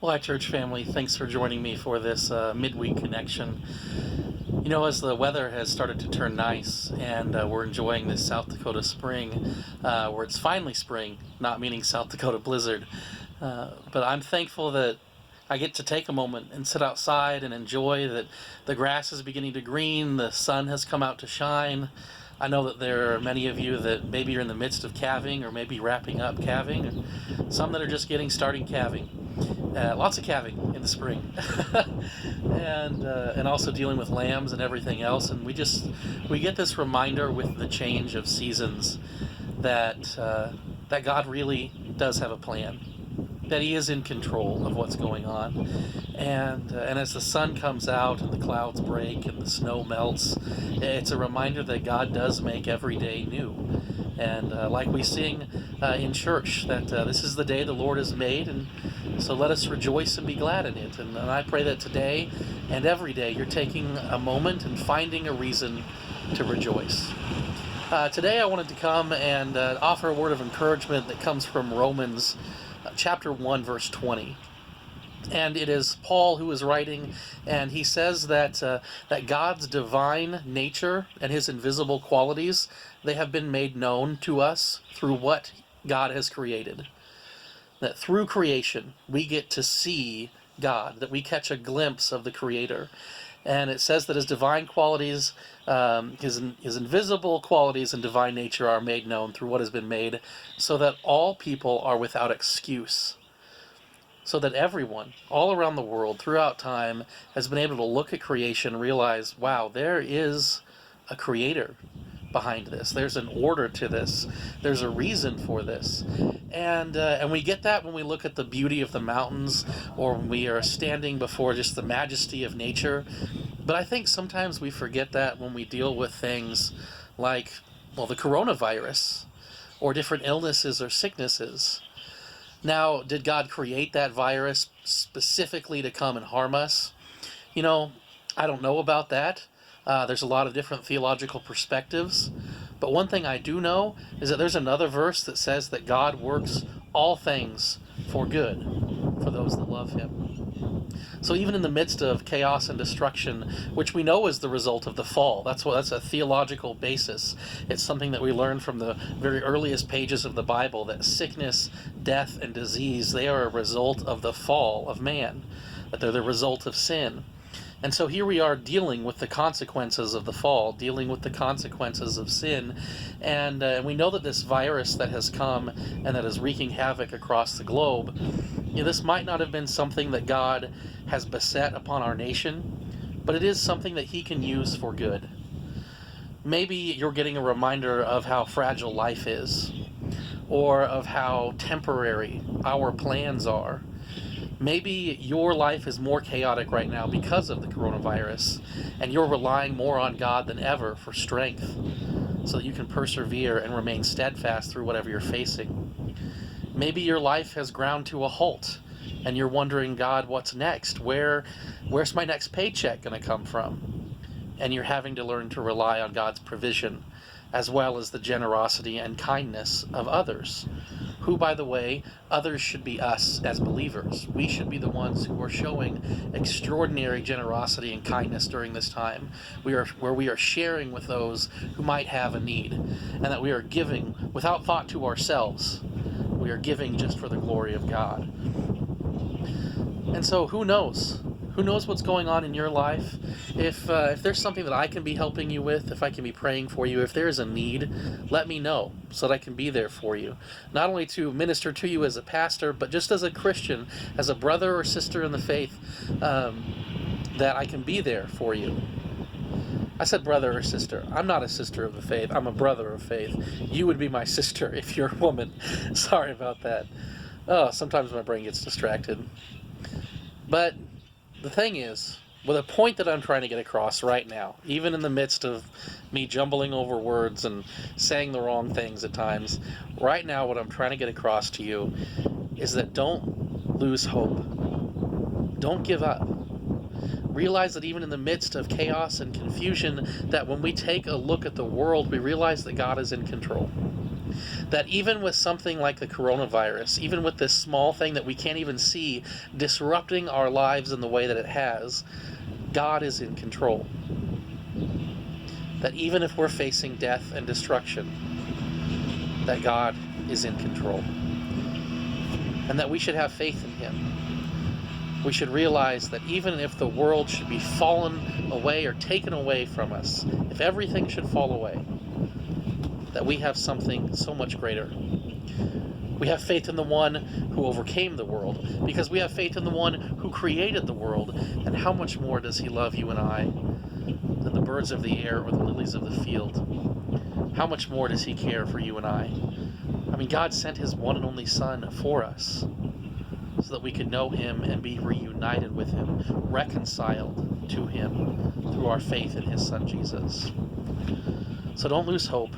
Well, hi, church family. Thanks for joining me for this midweek connection. You know, as the weather has started to turn nice and we're enjoying this South Dakota spring, where it's finally spring, not meaning South Dakota blizzard, but I'm thankful that I get to take a moment and sit outside and enjoy that the grass is beginning to green, the sun has come out to shine. I know that there are many of you that maybe you're in the midst of calving or maybe wrapping up calving, and some that are just starting calving. Lots of calving in the spring, and also dealing with lambs and everything else. And we get this reminder with the change of seasons that that God really does have a plan, that He is in control of what's going on, and as the sun comes out and the clouds break and the snow melts, it's a reminder that God does make every day new. And like we sing in church, that this is the day the Lord has made, and so let us rejoice and be glad in it. And I pray that today and every day you're taking a moment and finding a reason to rejoice. Today I wanted to come and offer a word of encouragement that comes from Romans chapter 1, verse 20. And it is Paul who is writing, and he says that God's divine nature and His invisible qualities, they have been made known to us through what God has created. That through creation we get to see God, that we catch a glimpse of the Creator. And it says that His divine qualities, His invisible qualities and divine nature are made known through what has been made, so that all people are without excuse. So that everyone, all around the world, throughout time, has been able to look at creation and realize, wow, there is a Creator behind this. There's an order to this. There's a reason for this. And we get that when we look at the beauty of the mountains, or when we are standing before just the majesty of nature. But I think sometimes we forget that when we deal with things like, well, the coronavirus, or different illnesses or sicknesses. Now, did God create that virus specifically to come and harm us? You know, I don't know about that. There's a lot of different theological perspectives. But one thing I do know is that there's another verse that says that God works all things for good for those that love Him. So even in the midst of chaos and destruction, which we know is the result of the fall, that's a theological basis. It's something that we learn from the very earliest pages of the Bible, that sickness, death, and disease, they are a result of the fall of man, that they're the result of sin. And so here we are dealing with the consequences of the fall, dealing with the consequences of sin, and we know that this virus that has come and that is wreaking havoc across the globe, you know, this might not have been something that God has beset upon our nation, but it is something that He can use for good. Maybe you're getting a reminder of how fragile life is, or of how temporary our plans are. Maybe your life is more chaotic right now because of the coronavirus, and you're relying more on God than ever for strength, so that you can persevere and remain steadfast through whatever you're facing. Maybe your life has ground to a halt, and you're wondering, God, what's next? Where's my next paycheck going to come from? And you're having to learn to rely on God's provision, as well as the generosity and kindness of others, who, by the way, others should be us as believers. We should be the ones who are showing extraordinary generosity and kindness during this time, where we are sharing with those who might have a need, and that we are giving without thought to ourselves. We are giving just for the glory of God. And so who knows? Who knows what's going on in your life? If there's something that I can be helping you with, if I can be praying for you, if there is a need, let me know so that I can be there for you. Not only to minister to you as a pastor, but just as a Christian, as a brother or sister in the faith, that I can be there for you. I said brother or sister. I'm not a sister of the faith. I'm a brother of faith. You would be my sister if you're a woman. Sorry about that. Oh, sometimes my brain gets distracted. But the thing is, with a point that I'm trying to get across right now, even in the midst of me jumbling over words and saying the wrong things at times, right now what I'm trying to get across to you is that don't lose hope. Don't give up. Realize that even in the midst of chaos and confusion, that when we take a look at the world, we realize that God is in control. That even with something like the coronavirus, even with this small thing that we can't even see disrupting our lives in the way that it has, God is in control. That even if we're facing death and destruction, that God is in control. And that we should have faith in Him. We should realize that even if the world should be fallen away or taken away from us, if everything should fall away, that we have something so much greater. We have faith in the one who overcame the world, because we have faith in the one who created the world. And how much more does He love you and I than the birds of the air or the lilies of the field? How much more does He care for you and I? I mean, God sent His one and only Son for us so that we could know Him and be reunited with Him, reconciled to Him through our faith in His Son Jesus. So don't lose hope.